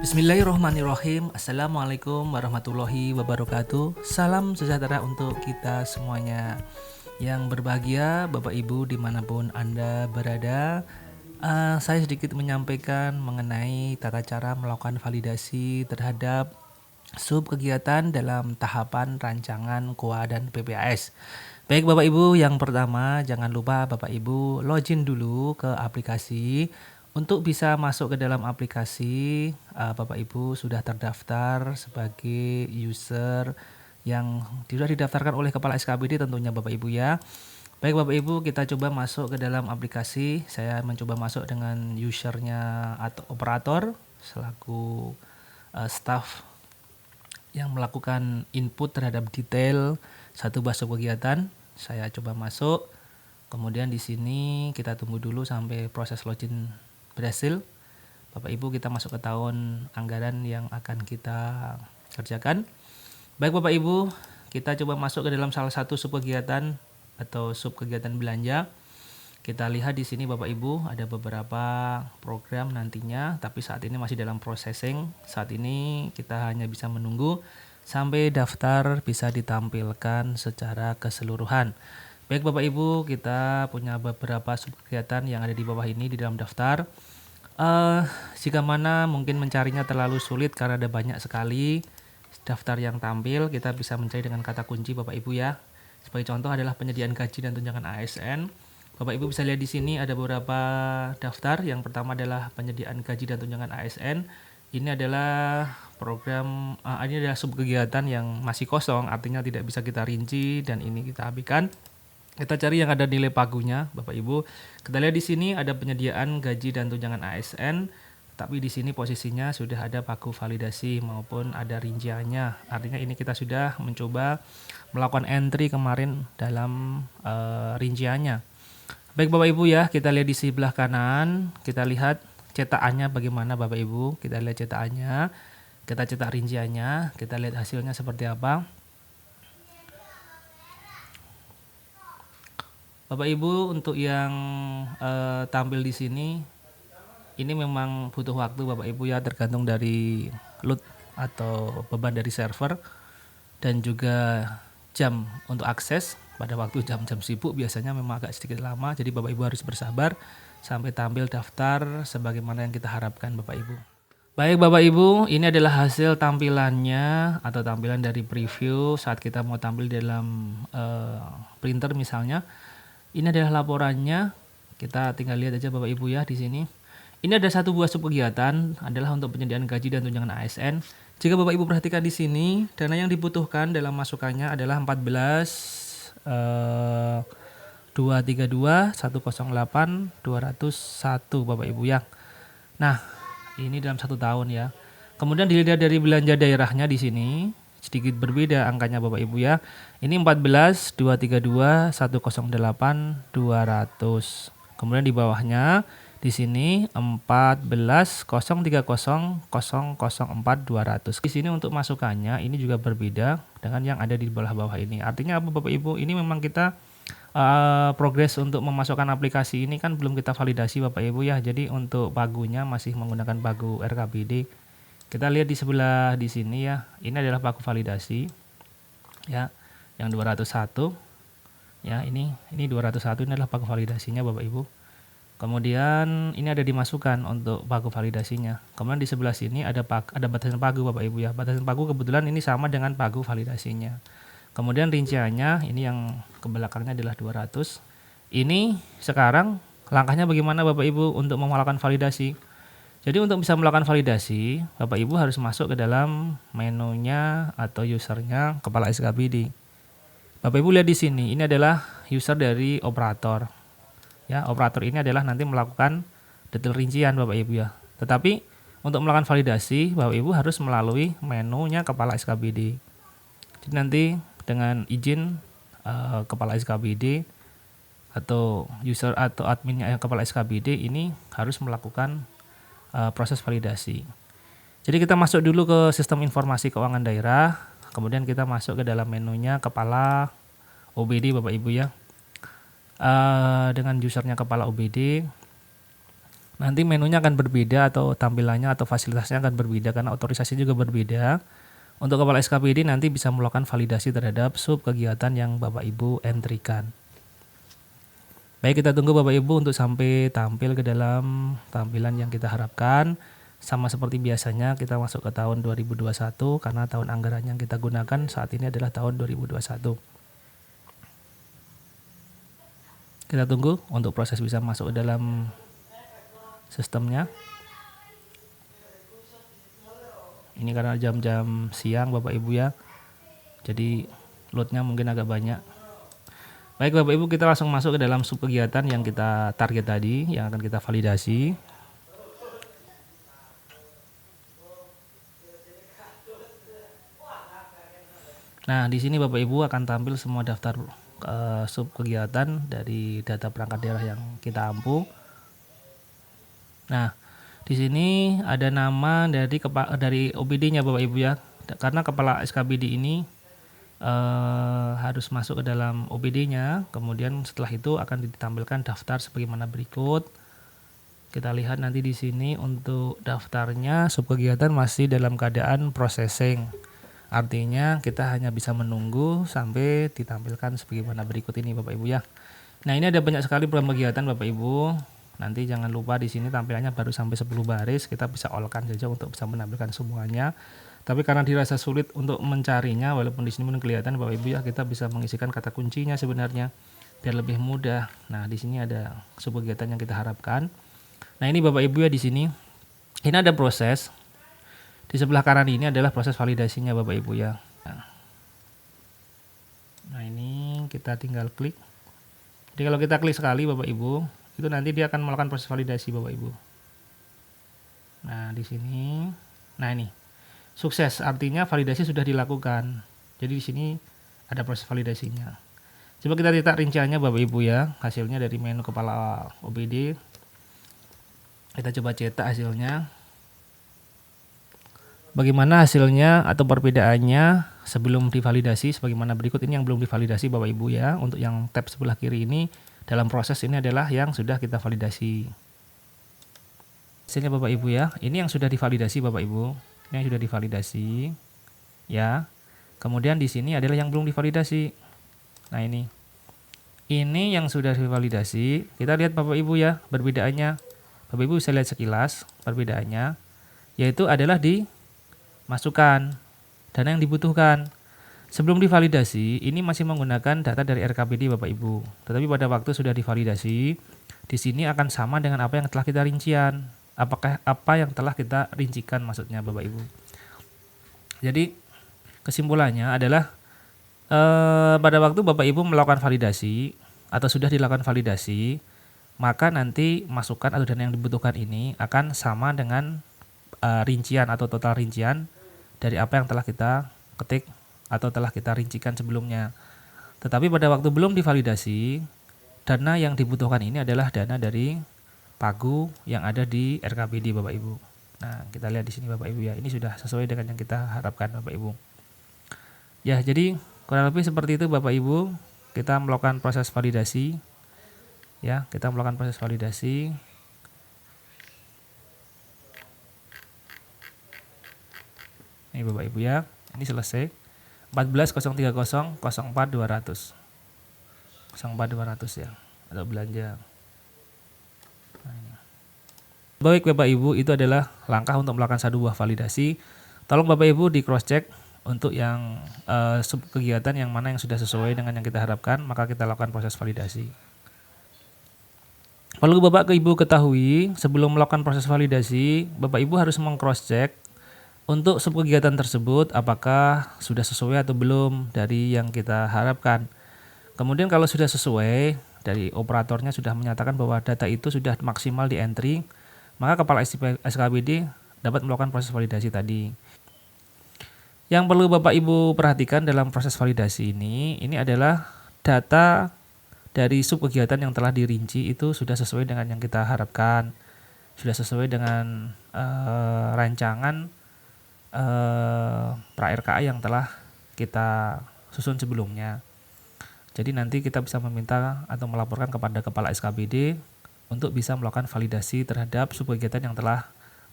Bismillahirrahmanirrahim. Assalamualaikum warahmatullahi wabarakatuh. Salam sejahtera untuk kita semuanya. Yang berbahagia Bapak Ibu dimanapun Anda berada. Saya sedikit menyampaikan mengenai tata cara melakukan validasi terhadap sub kegiatan dalam tahapan rancangan KOA dan PPAS. Baik Bapak Ibu, yang pertama jangan lupa Bapak Ibu login dulu ke aplikasi. Untuk bisa masuk ke dalam aplikasi, Bapak Ibu sudah terdaftar sebagai user yang sudah didaftarkan oleh Kepala SKPD tentunya Bapak Ibu ya. Baik Bapak Ibu, kita coba masuk ke dalam aplikasi. Saya mencoba masuk dengan usernya atau operator selaku staff yang melakukan input terhadap detail satu buah sub kegiatan. Saya coba masuk. Kemudian di sini kita tunggu dulu sampai proses login berhasil. Bapak Ibu, kita masuk ke tahun anggaran yang akan kita kerjakan. Baik Bapak Ibu, kita coba masuk ke dalam salah satu sub kegiatan atau sub kegiatan belanja. Kita lihat di sini Bapak Ibu ada beberapa program nantinya, tapi saat ini masih dalam processing. Saat ini kita hanya bisa menunggu sampai daftar bisa ditampilkan secara keseluruhan. Baik Bapak Ibu, kita punya beberapa sub kegiatan yang ada di bawah ini di dalam daftar. Jika mana mungkin mencarinya terlalu sulit karena ada banyak sekali daftar yang tampil, kita bisa mencari dengan kata kunci Bapak Ibu ya. Sebagai contoh adalah penyediaan gaji dan tunjangan ASN. Bapak Ibu bisa lihat di sini ada beberapa daftar. Yang pertama adalah penyediaan gaji dan tunjangan ASN. Ini adalah program, ini adalah sub kegiatan yang masih kosong, artinya tidak bisa kita rinci dan ini kita abaikan. Kita cari yang ada nilai pagunya, Bapak Ibu. Kita lihat di sini ada penyediaan gaji dan tunjangan ASN, tapi di sini posisinya sudah ada pagu validasi maupun ada rinciannya. Artinya ini kita sudah mencoba melakukan entry kemarin dalam rinciannya. Baik Bapak Ibu ya, kita lihat di sebelah kanan, kita lihat cetakannya bagaimana Bapak Ibu. Kita lihat cetakannya, kita cetak rinciannya, kita lihat hasilnya seperti apa. Bapak Ibu, untuk yang tampil di sini, ini memang butuh waktu Bapak Ibu ya, tergantung dari load atau beban dari server dan juga jam untuk akses. Pada waktu jam-jam sibuk biasanya memang agak sedikit lama, jadi Bapak Ibu harus bersabar sampai tampil daftar sebagaimana yang kita harapkan Bapak Ibu. Baik Bapak Ibu, ini adalah hasil tampilannya atau tampilan dari preview saat kita mau tampil dalam printer misalnya. Ini adalah laporannya. Kita tinggal lihat aja Bapak Ibu ya di sini. Ini ada satu buah sub kegiatan adalah untuk penyediaan gaji dan tunjangan ASN. Jika Bapak Ibu perhatikan di sini, dana yang dibutuhkan dalam masukannya adalah 232 108 201 Bapak Ibu ya. Nah, ini dalam 1 tahun ya. Kemudian dilihat dari belanja daerahnya di sini. Sedikit berbeda angkanya Bapak Ibu ya. Ini 14 232 108 200. Kemudian di bawahnya di sini 14 030 004 200. Di sini untuk masukannya ini juga berbeda dengan yang ada di bawah ini. Artinya apa Bapak Ibu? Ini memang kita progres untuk memasukkan aplikasi ini kan belum kita validasi Bapak Ibu ya. Jadi untuk pagunya masih menggunakan pagu RKPD. Kita lihat di sebelah di sini ya, ini adalah pagu validasi ya, yang 201 ya, ini 201 ini adalah pagu validasinya Bapak Ibu. Kemudian ini ada dimasukkan untuk pagu validasinya. Kemudian di sebelah sini ada batasan pagu Bapak Ibu ya. Batasan pagu kebetulan ini sama dengan pagu validasinya. Kemudian rinciannya ini yang ke belakangnya adalah 200. Ini sekarang langkahnya bagaimana Bapak Ibu untuk melakukan validasi? Jadi untuk bisa melakukan validasi, Bapak Ibu harus masuk ke dalam menunya atau usernya Kepala SKPD. Bapak Ibu lihat di sini, ini adalah user dari operator. Ya, operator ini adalah nanti melakukan detail rincian Bapak Ibu ya. Tetapi untuk melakukan validasi, Bapak Ibu harus melalui menunya Kepala SKPD. Jadi nanti dengan izin Kepala SKPD atau user atau adminnya Kepala SKPD ini harus melakukan proses validasi. Jadi kita masuk dulu ke sistem informasi keuangan daerah, kemudian kita masuk ke dalam menunya Kepala OBD Bapak Ibu ya. Dengan usernya Kepala OBD, Nanti menunya akan berbeda atau tampilannya atau fasilitasnya akan berbeda karena otorisasi juga berbeda. Untuk kepala SKPD nanti bisa melakukan validasi terhadap sub kegiatan yang Bapak Ibu entrikan. Baik, kita tunggu Bapak Ibu untuk sampai tampil ke dalam tampilan yang kita harapkan. Sama seperti biasanya kita masuk ke tahun 2021 karena tahun anggaran yang kita gunakan saat ini adalah tahun 2021. Kita tunggu untuk proses bisa masuk ke dalam sistemnya. Ini karena jam-jam siang Bapak Ibu ya. Jadi loadnya mungkin agak banyak. Baik Bapak Ibu, kita langsung masuk ke dalam sub kegiatan yang kita target tadi, yang akan kita validasi. Nah, di sini Bapak Ibu akan tampil semua daftar sub kegiatan dari data perangkat daerah yang kita ampu. Nah, di sini ada nama dari OBD-nya Bapak Ibu ya. Karena kepala SKBD ini harus masuk ke dalam OBD-nya. Kemudian setelah itu akan ditampilkan daftar sebagaimana berikut. Kita lihat nanti di sini untuk daftarnya sub kegiatan masih dalam keadaan processing. Artinya kita hanya bisa menunggu sampai ditampilkan sebagaimana berikut ini Bapak Ibu ya. Nah, ini ada banyak sekali program kegiatan Bapak Ibu. Nanti jangan lupa di sini tampilannya baru sampai 10 baris, kita bisa all-kan saja untuk bisa menampilkan semuanya. Tapi karena dirasa sulit untuk mencarinya, walaupun di sini mungkin kelihatan Bapak Ibu ya, kita bisa mengisikan kata kuncinya sebenarnya biar lebih mudah. Nah, di sini ada sub kegiatan yang kita harapkan. Nah, ini Bapak Ibu ya di sini. Ini ada proses. Di sebelah kanan ini adalah proses validasinya Bapak Ibu ya. Nah, ini kita tinggal klik. Jadi kalau kita klik sekali Bapak Ibu, itu nanti dia akan melakukan proses validasi Bapak Ibu. Nah, di sini. Nah, ini. Sukses, artinya validasi sudah dilakukan. Jadi di sini ada proses validasinya. Coba kita lihat rinciannya Bapak Ibu ya. Hasilnya dari menu kepala OBD. Kita coba cetak hasilnya. Bagaimana hasilnya atau perbedaannya sebelum divalidasi sebagaimana berikut. Ini yang belum divalidasi Bapak Ibu ya. Untuk yang tab sebelah kiri ini dalam proses ini adalah yang sudah kita validasi. Hasilnya Bapak Ibu ya. Ini yang sudah divalidasi Bapak Ibu. Ini yang sudah divalidasi ya. Kemudian di sini adalah yang belum divalidasi. Nah, ini. Ini yang sudah divalidasi. Kita lihat Bapak Ibu ya perbedaannya. Bapak Ibu bisa lihat sekilas perbedaannya, yaitu adalah di masukkan dana yang dibutuhkan. Sebelum divalidasi, ini masih menggunakan data dari RKPD Bapak Ibu. Tetapi pada waktu sudah divalidasi, di sini akan sama dengan apa yang telah kita rincian. Apakah apa yang telah kita rincikan maksudnya Bapak Ibu. Jadi kesimpulannya adalah pada waktu Bapak Ibu melakukan validasi atau sudah dilakukan validasi, maka nanti masukan atau dana yang dibutuhkan ini akan sama dengan rincian atau total rincian dari apa yang telah kita ketik atau telah kita rincikan sebelumnya. Tetapi pada waktu belum divalidasi, dana yang dibutuhkan ini adalah dana dari pagu yang ada di RKPD Bapak Ibu. Nah, kita lihat di sini Bapak Ibu ya, ini sudah sesuai dengan yang kita harapkan Bapak Ibu. Ya, jadi kurang lebih seperti itu Bapak Ibu. Kita melakukan proses validasi. Ya, kita melakukan proses validasi. Ini Bapak Ibu ya, ini selesai. 14.030.04.200 04.200 ya, atau belanja. Nah, ini. Baik Bapak Ibu, itu adalah langkah untuk melakukan satu buah validasi. Tolong Bapak Ibu di cross check untuk yang sub kegiatan yang mana yang sudah sesuai dengan yang kita harapkan, maka kita lakukan proses validasi. Perlu Bapak Ibu ketahui, sebelum melakukan proses validasi, Bapak Ibu harus meng-cross check untuk sub kegiatan tersebut apakah sudah sesuai atau belum dari yang kita harapkan. Kemudian kalau sudah sesuai, dari operatornya sudah menyatakan bahwa data itu sudah maksimal di entry, maka kepala SKPD dapat melakukan proses validasi tadi. Yang perlu Bapak Ibu perhatikan dalam proses validasi ini adalah data dari sub kegiatan yang telah dirinci itu sudah sesuai dengan yang kita harapkan, sudah sesuai dengan rancangan pra-RKA yang telah kita susun sebelumnya. Jadi nanti kita bisa meminta atau melaporkan kepada kepala SKPD untuk bisa melakukan validasi terhadap subkegiatan yang telah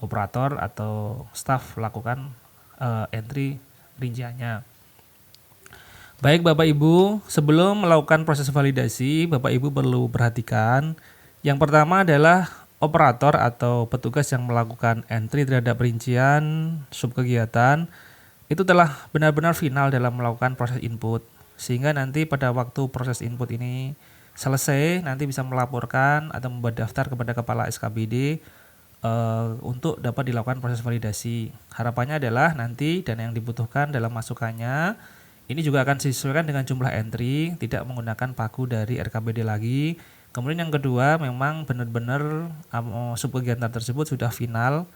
operator atau staff lakukan entry rinciannya. Baik Bapak Ibu, sebelum melakukan proses validasi, Bapak Ibu perlu perhatikan. Yang pertama adalah operator atau petugas yang melakukan entry terhadap rincian subkegiatan itu telah benar-benar final dalam melakukan proses input. Sehingga nanti pada waktu proses input ini selesai, nanti bisa melaporkan atau membuat daftar kepada Kepala SKBD untuk dapat dilakukan proses validasi. Harapannya adalah nanti dana yang dibutuhkan dalam masukannya ini juga akan disesuaikan dengan jumlah entry, tidak menggunakan pagu dari RKBD lagi. Kemudian yang kedua, memang benar-benar subkegiatan tersebut sudah final.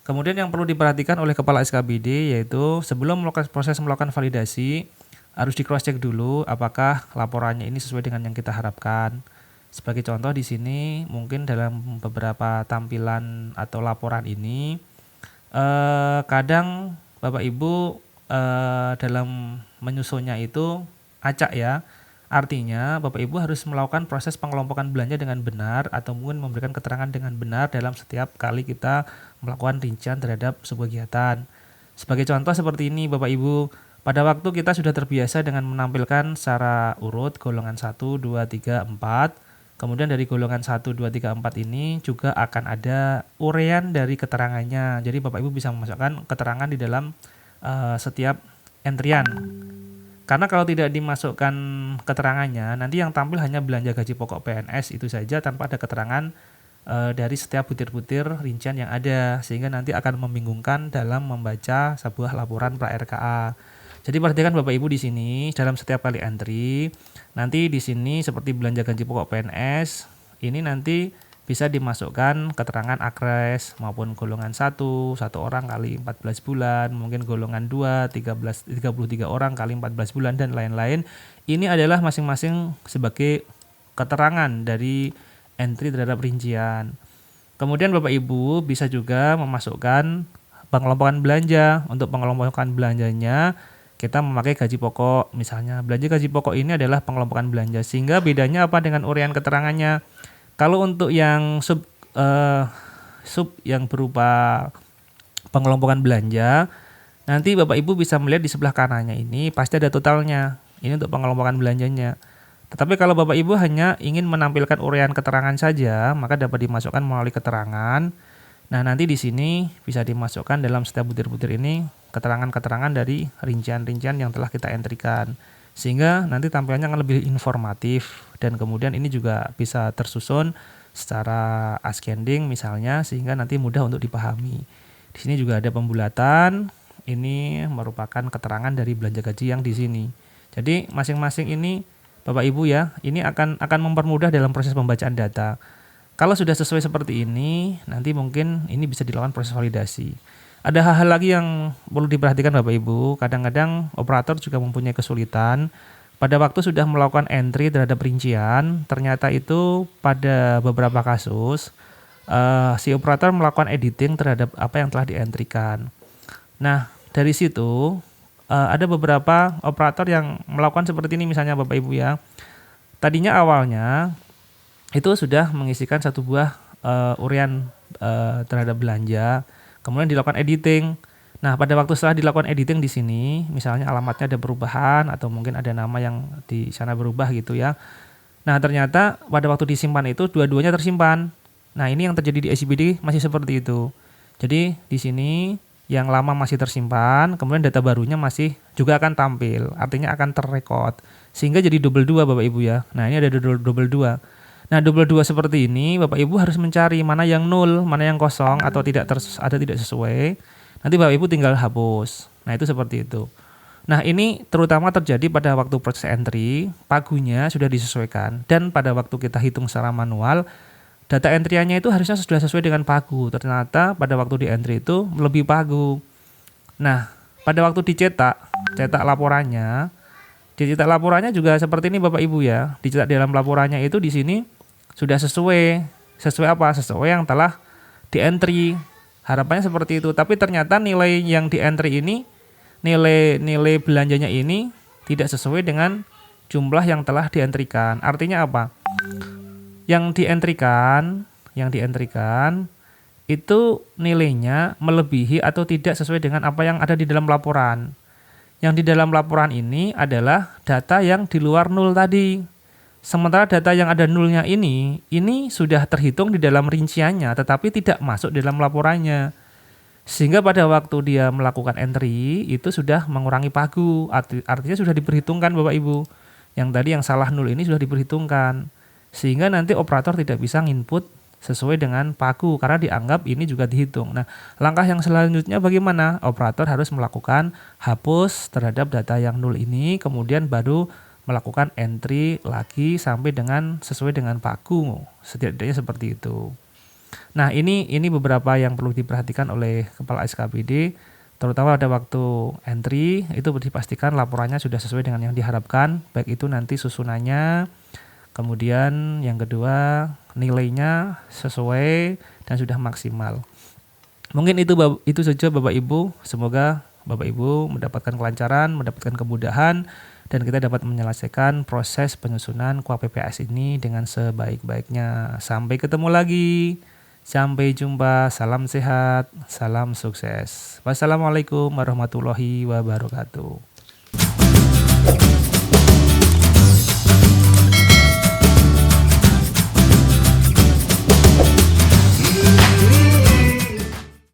Kemudian yang perlu diperhatikan oleh Kepala SKBD yaitu sebelum melakukan proses melakukan validasi harus di cross check dulu apakah laporannya ini sesuai dengan yang kita harapkan. Sebagai contoh di sini mungkin dalam beberapa tampilan atau laporan ini kadang Bapak Ibu dalam menyusunnya itu acak ya. Artinya Bapak Ibu harus melakukan proses pengelompokan belanja dengan benar atau mungkin memberikan keterangan dengan benar dalam setiap kali kita melakukan rincian terhadap sebuah kegiatan. Sebagai contoh seperti ini Bapak Ibu, pada waktu kita sudah terbiasa dengan menampilkan secara urut golongan 1, 2, 3, 4. Kemudian dari golongan 1, 2, 3, 4 ini juga akan ada uraian dari keterangannya. Jadi Bapak Ibu bisa memasukkan keterangan di dalam setiap entrian. Karena kalau tidak dimasukkan keterangannya, nanti yang tampil hanya belanja gaji pokok PNS itu saja tanpa ada keterangan dari setiap butir-butir rincian yang ada, sehingga nanti akan membingungkan dalam membaca sebuah laporan pra-RKA. Jadi perhatikan Bapak Ibu di sini dalam setiap kali entry, nanti di sini seperti belanja gaji pokok PNS, ini nanti bisa dimasukkan keterangan akres maupun golongan 1 orang kali 14 bulan, mungkin golongan 2, 33 orang kali 14 bulan dan lain-lain. Ini adalah masing-masing sebagai keterangan dari entry terhadap rincian. Kemudian Bapak Ibu bisa juga memasukkan pengelompokan belanja. Untuk pengelompokan belanjanya kita memakai gaji pokok. Misalnya belanja gaji pokok ini adalah pengelompokan belanja. Sehingga bedanya apa dengan uraian keterangannya? Kalau untuk yang sub yang berupa pengelompokan belanja, nanti Bapak Ibu bisa melihat di sebelah kanannya ini pasti ada totalnya. Ini untuk pengelompokan belanjanya. Tetapi kalau Bapak Ibu hanya ingin menampilkan uraian keterangan saja, maka dapat dimasukkan melalui keterangan. Nah, nanti di sini bisa dimasukkan dalam setiap butir-butir ini keterangan-keterangan dari rincian-rincian yang telah kita entrikan. Sehingga nanti tampilannya akan lebih informatif dan kemudian ini juga bisa tersusun secara ascending misalnya sehingga nanti mudah untuk dipahami. Di sini juga ada pembulatan. Ini merupakan keterangan dari belanja gaji yang di sini. Jadi masing-masing ini Bapak Ibu ya, ini akan mempermudah dalam proses pembacaan data. Kalau sudah sesuai seperti ini, nanti mungkin ini bisa dilakukan proses validasi. Ada hal-hal lagi yang perlu diperhatikan Bapak Ibu. Kadang-kadang operator juga mempunyai kesulitan. Pada waktu sudah melakukan entry terhadap rincian, ternyata itu pada beberapa kasus si operator melakukan editing terhadap apa yang telah dientrikan. Nah, dari situ ada beberapa operator yang melakukan seperti ini misalnya Bapak Ibu ya. Tadinya awalnya itu sudah mengisikan satu buah uraian terhadap belanja, kemudian dilakukan editing. Nah, pada waktu setelah dilakukan editing di sini, misalnya alamatnya ada perubahan atau mungkin ada nama yang di sana berubah gitu ya. Nah, ternyata pada waktu disimpan itu dua-duanya tersimpan. Nah, ini yang terjadi di SCBD masih seperti itu. Jadi di sini yang lama masih tersimpan, kemudian data barunya masih juga akan tampil, artinya akan terrekod, sehingga jadi double 2 Bapak Ibu ya. Nah, ini ada double 2. Nah, double 2 seperti ini, Bapak Ibu harus mencari mana yang nol, mana yang kosong atau tidak tidak sesuai. Nanti Bapak Ibu tinggal hapus. Nah, itu seperti itu. Nah, ini terutama terjadi pada waktu proses entry, pagunya sudah disesuaikan dan pada waktu kita hitung secara manual, data entry-nya itu harusnya sudah sesuai dengan pagu. Ternyata pada waktu di entry itu lebih pagu. Nah, pada waktu cetak laporannya juga seperti ini Bapak Ibu ya. Dicetak dalam laporannya itu di sini sudah sesuai apa? Sesuai yang telah di entry. Harapannya seperti itu. Tapi ternyata nilai yang di entry ini, nilai belanjanya ini tidak sesuai dengan jumlah yang telah dientrikan. Artinya apa? yang dientrikan itu nilainya melebihi atau tidak sesuai dengan apa yang ada di dalam laporan. Yang di dalam laporan ini adalah data yang di luar nol tadi. Sementara data yang ada nolnya ini sudah terhitung di dalam rinciannya, tetapi tidak masuk dalam laporannya. Sehingga pada waktu dia melakukan entry, itu sudah mengurangi pagu. Artinya sudah diperhitungkan Bapak Ibu. Yang tadi yang salah nol ini sudah diperhitungkan. Sehingga nanti operator tidak bisa nginput sesuai dengan pagu karena dianggap ini juga dihitung. Nah, langkah yang selanjutnya bagaimana? Operator harus melakukan hapus terhadap data yang nol ini, kemudian baru melakukan entry lagi sampai dengan sesuai dengan pagu. Setidaknya seperti itu. Nah, ini beberapa yang perlu diperhatikan oleh kepala SKPD, terutama pada waktu entry itu dipastikan laporannya sudah sesuai dengan yang diharapkan, baik itu nanti susunannya, kemudian yang kedua nilainya sesuai dan sudah maksimal. Mungkin itu saja Bapak Ibu. Semoga Bapak Ibu mendapatkan kelancaran, mendapatkan kemudahan, dan kita dapat menyelesaikan proses penyusunan KUA PPAS ini dengan sebaik-baiknya. Sampai ketemu lagi. Sampai jumpa. Salam sehat, salam sukses. Wassalamualaikum warahmatullahi wabarakatuh.